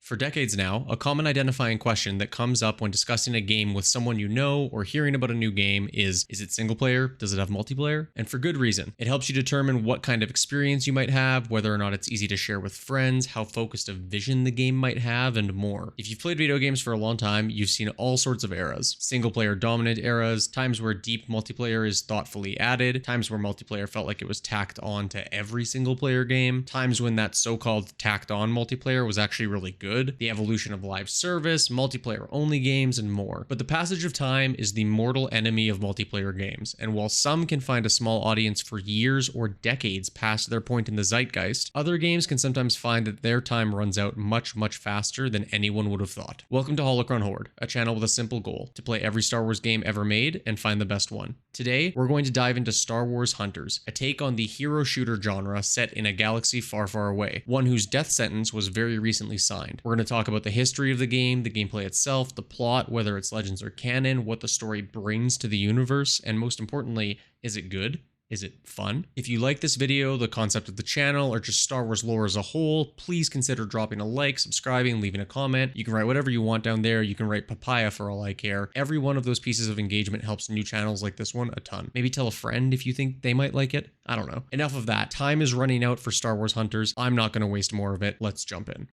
For decades now, a common identifying question that comes up when discussing a game with someone you know or hearing about a new game is it single player? Does it have multiplayer? And for good reason. It helps you determine what kind of experience you might have, whether or not it's easy to share with friends, how focused a vision the game might have, and more. If you've played video games for a long time, you've seen all sorts of eras. Single player dominant eras, times where deep multiplayer is thoughtfully added, times where multiplayer felt like it was tacked on to every single player game, times when that so-called tacked on multiplayer was actually really good, the evolution of live service, multiplayer only games, and more. But the passage of time is the mortal enemy of multiplayer games, and while some can find a small audience for years or decades past their point in the zeitgeist, other games can sometimes find that their time runs out much faster than anyone would have thought. Welcome to Holocron Hoard, a channel with a simple goal: to play every Star Wars game ever made and find the best one. Today, we're going to dive into Star Wars Hunters, a take on the hero shooter genre set in a galaxy far away, one whose death sentence was very recently signed. We're going to talk about the history of the game, the gameplay itself, the plot, whether it's Legends or canon, what the story brings to the universe, and most importantly, is it good? Is it fun? If you like this video, the concept of the channel, or just Star Wars lore as a whole, please consider dropping a like, subscribing, leaving a comment. You can write whatever you want down there. You can write papaya for all I care. Every one of those pieces of engagement helps new channels like this one a ton. Maybe tell a friend if you think they might like it. I don't know. Enough of that. Time is running out for Star Wars Hunters. I'm not going to waste more of it. Let's jump in.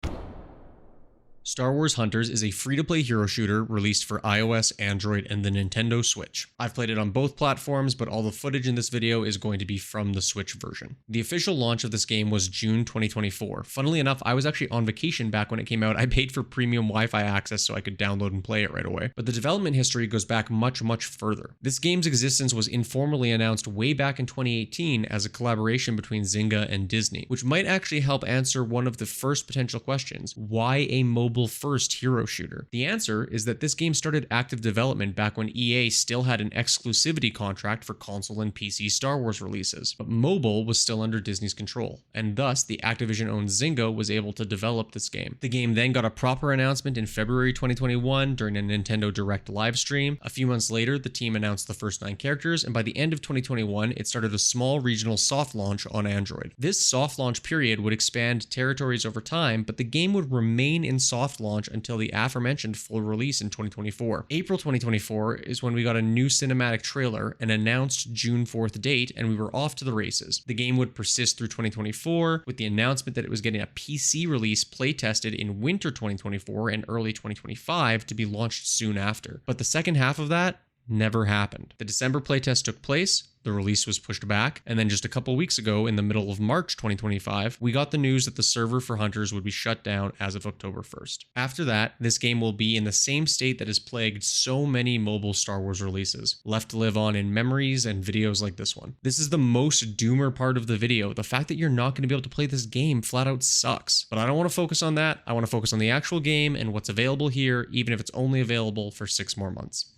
Star Wars Hunters is a free-to-play hero shooter released for iOS, Android, and the Nintendo Switch. I've played it on both platforms, but all the footage in this video is going to be from the Switch version. The official launch of this game was June 2024. Funnily enough, I was actually on vacation back when it came out. I paid for premium Wi-Fi access so I could download and play it right away. But the development history goes back much further. This game's existence was informally announced way back in 2018 as a collaboration between Zynga and Disney, which might actually help answer one of the first potential questions: why a mobile first hero shooter? The answer is that this game started active development back when EA still had an exclusivity contract for console and PC Star Wars releases, but mobile was still under Disney's control, and thus the Activision-owned Zynga was able to develop this game. The game then got a proper announcement in February 2021 during a Nintendo Direct live stream. A few months later, the team announced the first 9 characters, and by the end of 2021, it started a small regional soft launch on Android. This soft launch period would expand territories over time, but the game would remain in soft launch until the aforementioned full release in 2024. April 2024 is when we got a new cinematic trailer, an announced June 4th date, and we were off to the races. The game would persist through 2024, with the announcement that it was getting a PC release playtested in winter 2024 and early 2025 to be launched soon after. But the second half of that never happened. The December playtest took place, the release was pushed back, and then just a couple weeks ago, in the middle of March 2025, we got the news that the server for Hunters would be shut down as of October 1st. After that, this game will be in the same state that has plagued so many mobile Star Wars releases, left to live on in memories and videos like this one. This is the most doomer part of the video. The fact that you're not going to be able to play this game flat out sucks. But I don't want to focus on that. I want to focus on the actual game and what's available here, even if it's only available for 6 more months.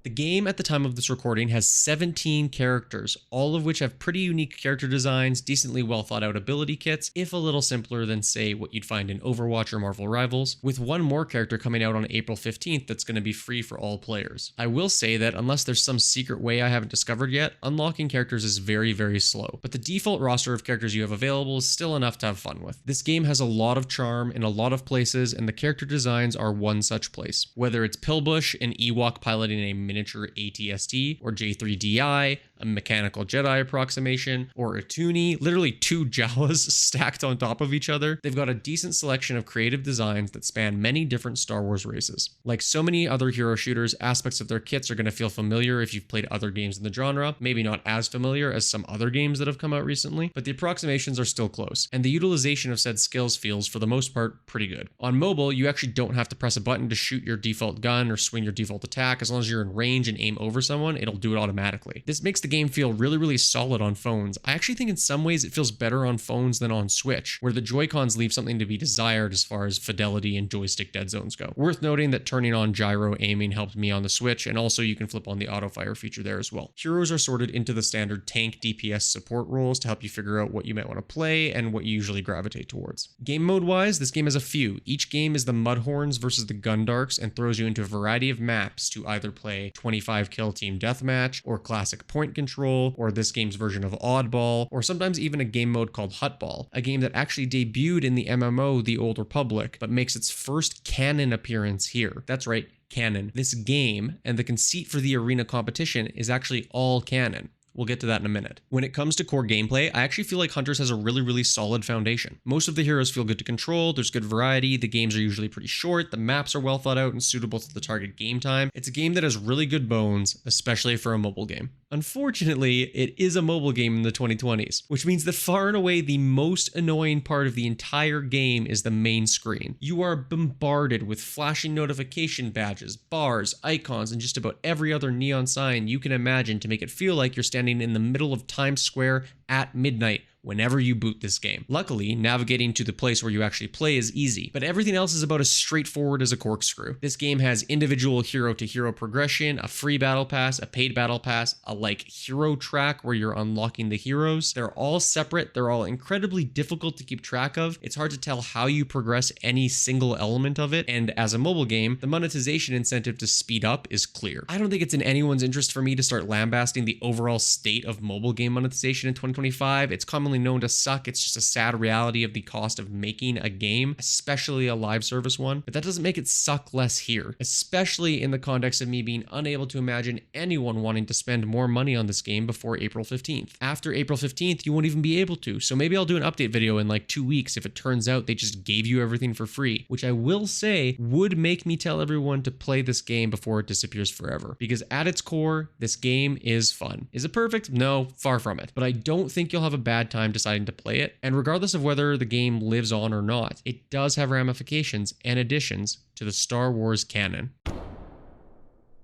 The game at the time of this recording has 17 characters, all of which have pretty unique character designs, decently well thought out ability kits, if a little simpler than, say, what you'd find in Overwatch or Marvel Rivals, with one more character coming out on April 15th that's going to be free for all players. I will say that unless there's some secret way I haven't discovered yet, unlocking characters is very slow, but the default roster of characters you have available is still enough to have fun with. This game has a lot of charm in a lot of places, and the character designs are one such place. Whether it's Pillbush, an Ewok piloting a miniature ATST, or J3DI, a mechanical Jedi approximation, or a Toonie, literally 2 Jawas stacked on top of each other, they've got a decent selection of creative designs that span many different Star Wars races. Like so many other hero shooters, aspects of their kits are going to feel familiar if you've played other games in the genre, maybe not as familiar as some other games that have come out recently, but the approximations are still close, and the utilization of said skills feels, for the most part, pretty good. On mobile, you actually don't have to press a button to shoot your default gun or swing your default attack. As long as you're in range and aim over someone, it'll do it automatically. This makes the game feel really solid on phones. I actually think in some ways it feels better on phones than on Switch, where the Joy-Cons leave something to be desired as far as fidelity and joystick dead zones go. Worth noting that turning on gyro aiming helped me on the Switch, and also you can flip on the auto fire feature there as well. Heroes are sorted into the standard tank DPS support roles to help you figure out what you might want to play and what you usually gravitate towards. Game mode wise, this game has a few. Each game is the Mudhorns versus the Gundarks and throws you into a variety of maps to either play 25 kill team deathmatch or classic point point control, or this game's version of Oddball, or sometimes even a game mode called Hutball, a game that actually debuted in the MMO The Old Republic, but makes its first canon appearance here. That's right, canon. This game and the conceit for the arena competition is actually all canon. We'll get to that in a minute. When it comes to core gameplay, I actually feel like Hunters has a really solid foundation. Most of the heroes feel good to control, there's good variety, the games are usually pretty short, the maps are well thought out and suitable to the target game time. It's a game that has really good bones, especially for a mobile game. Unfortunately, it is a mobile game in the 2020s, which means that far and away the most annoying part of the entire game is the main screen. You are bombarded with flashing notification badges, bars, icons, and just about every other neon sign you can imagine to make it feel like you're standing in the middle of Times Square at midnight whenever you boot this game. Luckily, navigating to the place where you actually play is easy, but everything else is about as straightforward as a corkscrew. This game has individual hero-to-hero progression, a free battle pass, a paid battle pass, a hero track where you're unlocking the heroes. They're all separate, they're all incredibly difficult to keep track of. It's hard to tell how you progress any single element of it, and as a mobile game, the monetization incentive to speed up is clear. I don't think it's in anyone's interest for me to start lambasting the overall state of mobile game monetization in 2025. It's commonly known to suck. It's just a sad reality of the cost of making a game, especially a live service one. But that doesn't make it suck less here, especially in the context of me being unable to imagine anyone wanting to spend more money on this game before April 15th. After April 15th, you won't even be able to. So maybe I'll do an update video in 2 weeks if it turns out they just gave you everything for free, which I will say would make me tell everyone to play this game before it disappears forever. Because at its core, this game is fun. Is it perfect? No, far from it. But I don't think you'll have a bad time deciding to play it, and regardless of whether the game lives on or not, it does have ramifications and additions to the Star Wars canon.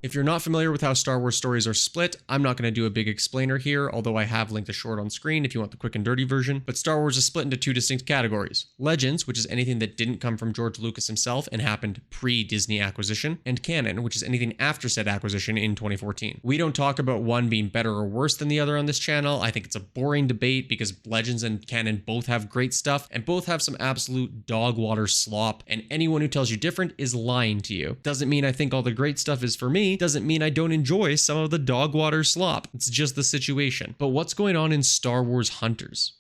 If you're not familiar with how Star Wars stories are split, I'm not going to do a big explainer here, although I have linked a short on screen if you want the quick and dirty version. But Star Wars is split into two distinct categories. Legends, which is anything that didn't come from George Lucas himself and happened pre-Disney acquisition, and canon, which is anything after said acquisition in 2014. We don't talk about one being better or worse than the other on this channel. I think it's a boring debate because Legends and canon both have great stuff and both have some absolute dog water slop, and anyone who tells you different is lying to you. Doesn't mean I think all the great stuff is for me, doesn't mean I don't enjoy some of the dog water slop. It's just the situation. But what's going on in Star Wars Hunters?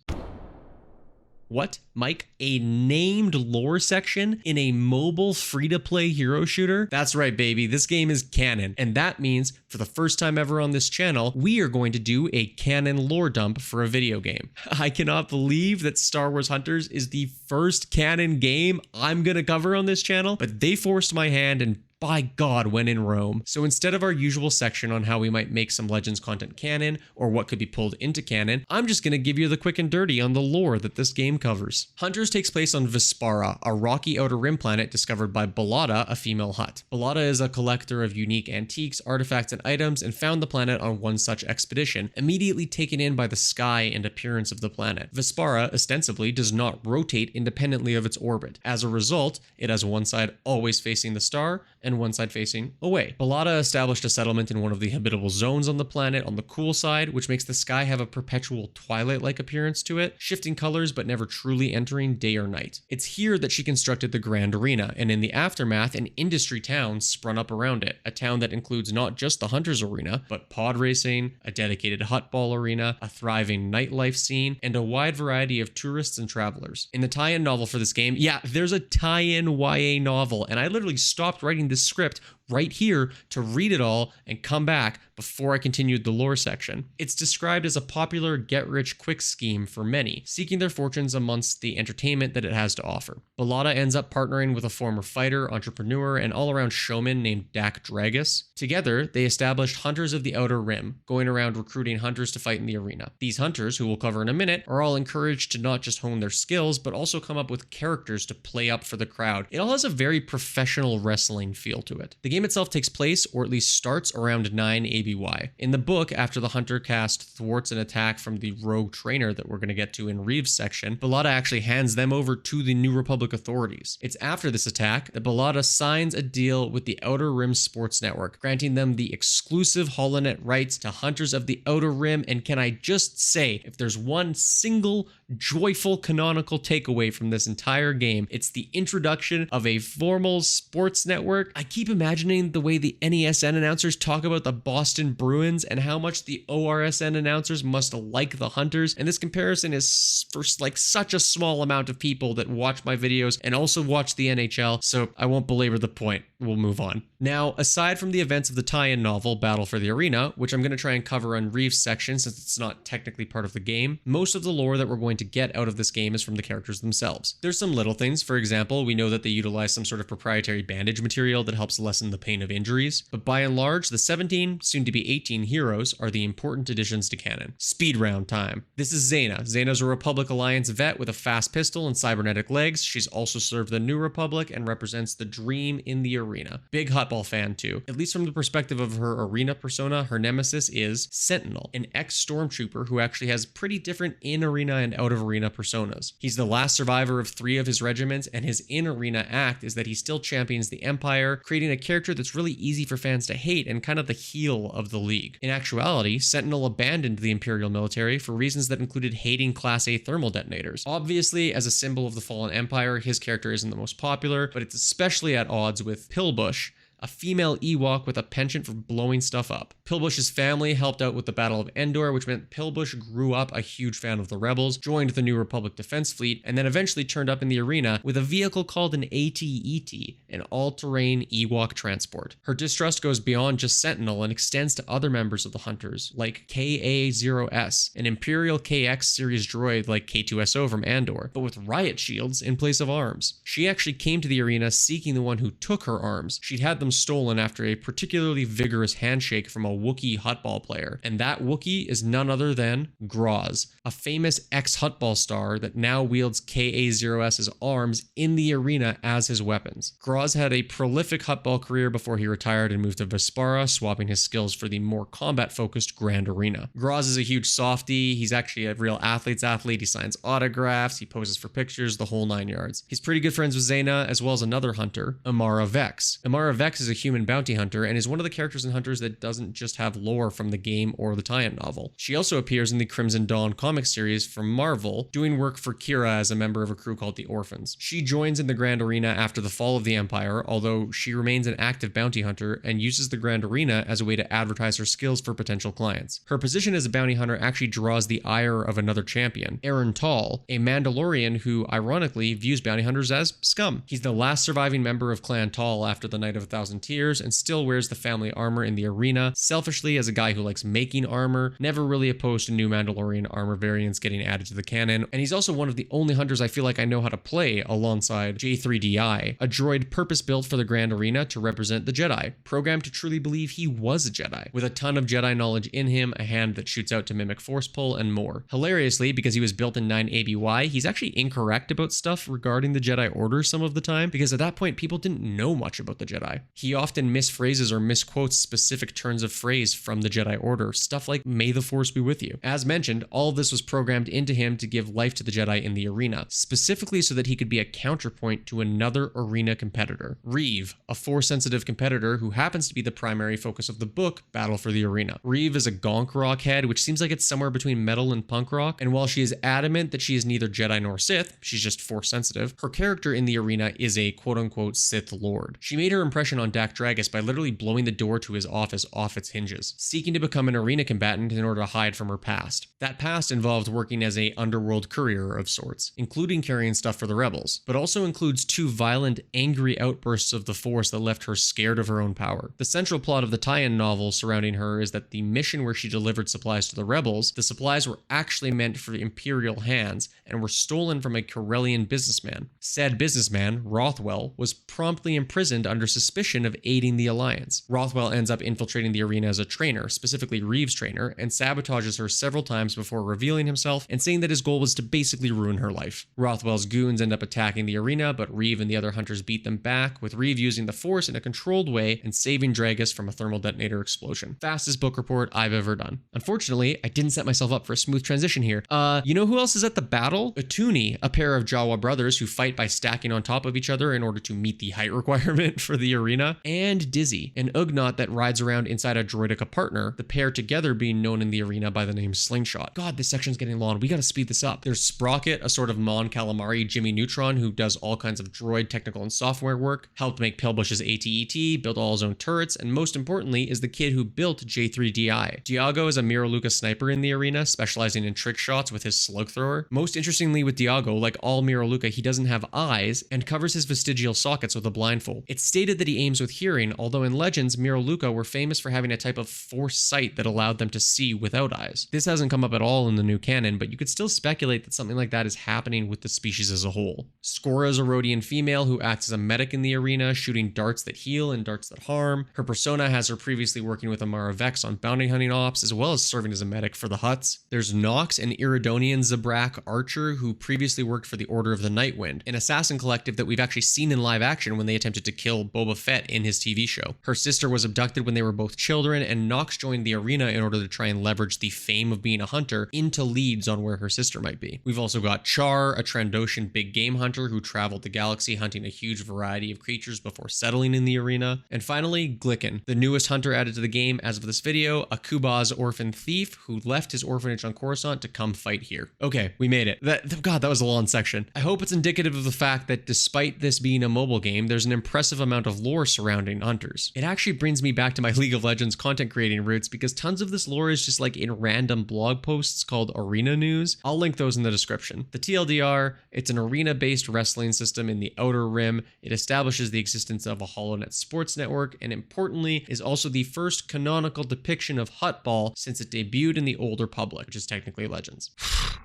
What, Mike? A named lore section in a mobile free-to-play hero shooter? That's right, baby. This game is canon. And that means, for the first time ever on this channel, we are going to do a canon lore dump for a video game. I cannot believe that Star Wars Hunters is the first canon game I'm gonna cover on this channel, but they forced my hand and by God, when in Rome. So instead of our usual section on how we might make some Legends content canon, or what could be pulled into canon, I'm just gonna give you the quick and dirty on the lore that this game covers. Hunters takes place on Vespara, a rocky outer rim planet discovered by Balada, a female Hutt. Balada is a collector of unique antiques, artifacts, and items, and found the planet on one such expedition, immediately taken in by the sky and appearance of the planet. Vespara, ostensibly, does not rotate independently of its orbit. As a result, it has one side always facing the star, and one side facing away. Balada established a settlement in one of the habitable zones on the planet on the cool side, which makes the sky have a perpetual twilight-like appearance to it, shifting colors but never truly entering day or night. It's here that she constructed the Grand Arena, and in the aftermath, an industry town sprung up around it, a town that includes not just the Hunters Arena, but pod racing, a dedicated Hutball arena, a thriving nightlife scene, and a wide variety of tourists and travelers. In the tie-in novel for this game, yeah, there's a tie-in YA novel, and I literally stopped writing this script right here to read it all and come back before I continued the lore section. It's described as a popular get-rich-quick scheme for many, seeking their fortunes amongst the entertainment that it has to offer. Balada ends up partnering with a former fighter, entrepreneur, and all-around showman named Dak Dragus. Together, they established Hunters of the Outer Rim, going around recruiting hunters to fight in the arena. These hunters, who we'll cover in a minute, are all encouraged to not just hone their skills, but also come up with characters to play up for the crowd. It all has a very professional wrestling feel to it. The game itself takes place, or at least starts, around 9 ABY. In the book, after the Hunter cast thwarts an attack from the rogue trainer that we're going to get to in Rieve's section, Balada actually hands them over to the New Republic authorities. It's after this attack that Balada signs a deal with the Outer Rim Sports Network, granting them the exclusive HoloNet rights to Hunters of the Outer Rim, and can I just say, if there's one single joyful canonical takeaway from this entire game, it's the introduction of a formal sports network. I keep imagining imagining the way the NESN announcers talk about the Boston Bruins and how much the ORSN announcers must like the Hunters. And this comparison is for like such a small amount of people that watch my videos and also watch the NHL, so I won't belabor the point. We'll move on. Now, aside from the events of the tie-in novel Battle for the Arena, which I'm going to try and cover on Rieve's section since it's not technically part of the game, most of the lore that we're going to get out of this game is from the characters themselves. There's some little things. For example, we know that they utilize some sort of proprietary bandage material that helps lessen the pain of injuries, but by and large, the 17, soon to be 18 heroes are the important additions to canon. Speed round time. This is Zaina. Zaina's a Republic Alliance vet with a fast pistol and cybernetic legs. She's also served the New Republic and represents the dream in the arena. Big Hutball fan too. At least from the perspective of her arena persona, her nemesis is Sentinel, an ex-stormtrooper who actually has pretty different in-arena and out-of-arena personas. He's the last survivor of 3 of his regiments, and his in-arena act is that he still champions the Empire, creating a character that's really easy for fans to hate and kind of the heel of the League. In actuality, Sentinel abandoned the Imperial military for reasons that included hating Class A thermal detonators. Obviously, as a symbol of the fallen Empire, his character isn't the most popular, but it's especially at odds with Pillbush, a female Ewok with a penchant for blowing stuff up. Pillbush's family helped out with the Battle of Endor, which meant Pillbush grew up a huge fan of the Rebels, joined the New Republic Defense Fleet, and then eventually turned up in the arena with a vehicle called an AT-ET, an all-terrain Ewok transport. Her distrust goes beyond just Sentinel and extends to other members of the Hunters, like KA-0S, an Imperial KX series droid like K2SO from Andor, but with riot shields in place of arms. She actually came to the arena seeking the one who took her arms. She'd had them stolen after a particularly vigorous handshake from a Wookiee Hutball player, and that Wookiee is none other than Groz, a famous ex-Hutball star that now wields KA-0S's arms in the arena as his weapons. Groz had a prolific Hutball career before he retired and moved to Vespara, swapping his skills for the more combat-focused Grand Arena. Groz is a huge softie. He's actually a real athlete's athlete. He signs autographs, he poses for pictures, the whole 9 yards. He's pretty good friends with Zaina, as well as another hunter, Amara Vex. Amara Vex is a human bounty hunter and is one of the characters in Hunters that doesn't just have lore from the game or the tie-in novel. She also appears in the Crimson Dawn comic series from Marvel, doing work for Kira as a member of a crew called the Orphans. She joins in the Grand Arena after the fall of the Empire, although she remains an active bounty hunter and uses the Grand Arena as a way to advertise her skills for potential clients. Her position as a bounty hunter actually draws the ire of another champion, Aran, a Mandalorian who, ironically, views bounty hunters as scum. He's the last surviving member of Clan Tal after the Night of a Thousand Tears and still wears the family armor in the arena, selfishly as a guy who likes making armor, never really opposed to new Mandalorian armor variants getting added to the canon, and he's also one of the only hunters I feel like I know how to play alongside J3DI, a droid purpose-built for the Grand Arena to represent the Jedi, programmed to truly believe he was a Jedi, with a ton of Jedi knowledge in him, a hand that shoots out to mimic force pull, and more. Hilariously, because he was built in 9 ABY, he's actually incorrect about stuff regarding the Jedi Order some of the time, because at that point people didn't know much about the Jedi. He often misphrases or misquotes specific turns of phrase from the Jedi Order, stuff like "May the Force be with you." As mentioned, all of this was programmed into him to give life to the Jedi in the arena, specifically so that he could be a counterpoint to another arena competitor, Rieve, a Force-sensitive competitor who happens to be the primary focus of the book, Battle for the Arena. Rieve is a gonk rock head, which seems like it's somewhere between metal and punk rock, and while she is adamant that she is neither Jedi nor Sith, she's just Force-sensitive, her character in the arena is a quote-unquote Sith Lord. She made her impression on Dak Dragus by literally blowing the door to his office off its hinges, seeking to become an arena combatant in order to hide from her past. That past involved working as a underworld courier of sorts, including carrying stuff for the rebels, but also includes 2 violent, angry outbursts of the Force that left her scared of her own power. The central plot of the tie-in novel surrounding her is that the mission where she delivered supplies to the rebels, the supplies were actually meant for Imperial hands and were stolen from a Corellian businessman. Said businessman, Rothwell, was promptly imprisoned under suspicion of aiding the Alliance. Rothwell ends up infiltrating the arena as a trainer, specifically Rieve's trainer, and sabotages her several times before revealing himself and saying that his goal was to basically ruin her life. Rothwell's goons end up attacking the arena, but Rieve and the other hunters beat them back, with Rieve using the Force in a controlled way and saving Dragus from a thermal detonator explosion. Fastest book report I've ever done. Unfortunately, I didn't set myself up for a smooth transition here. You know who else is at the battle? Atuni, a pair of Jawa brothers who fight by stacking on top of each other in order to meet the height requirement for the arena. arena, and Dizzy, an Ugnaught that rides around inside a Droideka partner, the pair together being known in the arena by the name Slingshot. God, this section's getting long. We gotta speed this up. There's Sprocket, a sort of Mon Calamari Jimmy Neutron who does all kinds of droid technical and software work, helped make Palebush's AT-AT, built all his own turrets, and most importantly is the kid who built J3DI. Diago is a Mirror-Luca sniper in the arena, specializing in trick shots with his slug thrower. Most interestingly with Diago, like all Mirror-Luca, he doesn't have eyes and covers his vestigial sockets with a blindfold. It's stated that he aims with hearing, although in Legends, Mirror-Luca were famous for having a type of force sight that allowed them to see without eyes. This hasn't come up at all in the new canon, but you could still speculate that something like that is happening with the species as a whole. Skora is a Rhodian female who acts as a medic in the arena, shooting darts that heal and darts that harm. Her persona has her previously working with Amara Vex on bounty hunting ops, as well as serving as a medic for the Hutts. There's Nox, an Iridonian Zabrak archer who previously worked for the Order of the Nightwind, an assassin collective that we've actually seen in live action when they attempted to kill Boba Fett in his TV show. Her sister was abducted when they were both children, and Nox joined the arena in order to try and leverage the fame of being a hunter into leads on where her sister might be. We've also got Char, a Trandoshan big game hunter who traveled the galaxy hunting a huge variety of creatures before settling in the arena. And finally, Glikkin, the newest hunter added to the game as of this video, a Kubaz orphan thief who left his orphanage on Coruscant to come fight here. Okay, we made it. God, that was a long section. I hope it's indicative of the fact that despite this being a mobile game, there's an impressive amount of lore surrounding hunters. It actually brings me back to my League of Legends content creating roots because tons of this lore is just like in random blog posts called Arena News. I'll link those in the description. The TLDR, it's an arena-based wrestling system in the Outer Rim. It establishes the existence of a HoloNet sports network, and importantly, is also the first canonical depiction of Huttball since it debuted in the Old Republic, which is technically Legends.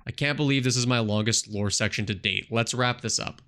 I can't believe this is my longest lore section to date. Let's wrap this up.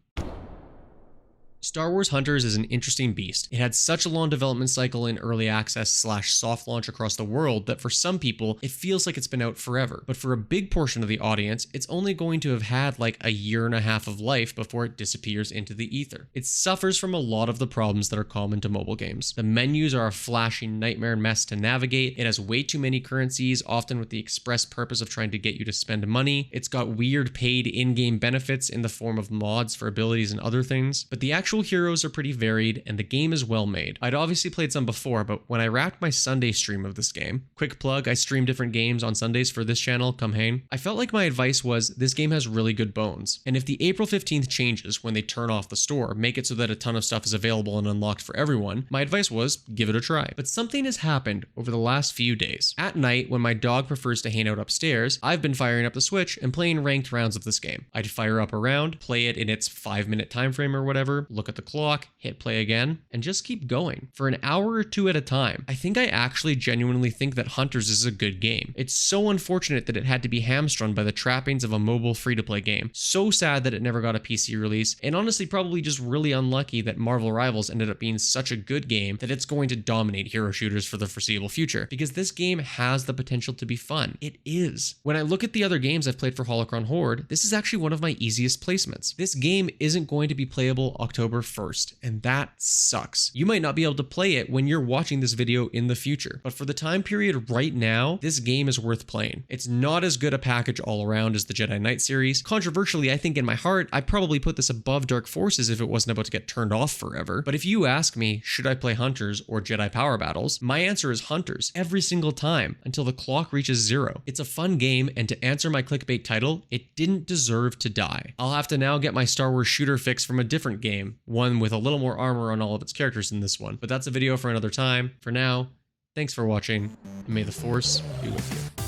Star Wars Hunters is an interesting beast. It had such a long development cycle in early access / soft launch across the world that for some people, it feels like it's been out forever. But for a big portion of the audience, it's only going to have had like a year and a half of life before it disappears into the ether. It suffers from a lot of the problems that are common to mobile games. The menus are a flashing nightmare mess to navigate. It has way too many currencies, often with the express purpose of trying to get you to spend money. It's got weird paid in-game benefits in the form of mods for abilities and other things. But the actual heroes are pretty varied, and the game is well made. I'd obviously played some before, but when I wrapped my Sunday stream of this game, quick plug, I stream different games on Sundays for this channel, come hang, I felt like my advice was, this game has really good bones. And if the April 15th changes when they turn off the store make it so that a ton of stuff is available and unlocked for everyone, my advice was, give it a try. But something has happened over the last few days. At night, when my dog prefers to hang out upstairs, I've been firing up the Switch and playing ranked rounds of this game. I'd fire up a round, play it in its 5-minute time frame or whatever, look at the clock, hit play again, and just keep going for an hour or two at a time. I think I actually genuinely think that Hunters is a good game. It's so unfortunate that it had to be hamstrung by the trappings of a mobile free-to-play game. So sad that it never got a PC release, and honestly probably just really unlucky that Marvel Rivals ended up being such a good game that it's going to dominate hero shooters for the foreseeable future, because this game has the potential to be fun. It is. When I look at the other games I've played for Holocron Hoard, this is actually one of my easiest placements. This game isn't going to be playable October 1st, and that sucks. You might not be able to play it when you're watching this video in the future, but for the time period right now, this game is worth playing. It's not as good a package all around as the Jedi Knight series. Controversially, I think in my heart, I'd probably put this above Dark Forces if it wasn't about to get turned off forever. But if you ask me, should I play Hunters or Jedi Power Battles? My answer is Hunters every single time until the clock reaches 0. It's a fun game, and to answer my clickbait title, it didn't deserve to die. I'll have to now get my Star Wars shooter fix from a different game, one with a little more armor on all of its characters than this one. But that's a video for another time. For now, thanks for watching, and may the Force be with you.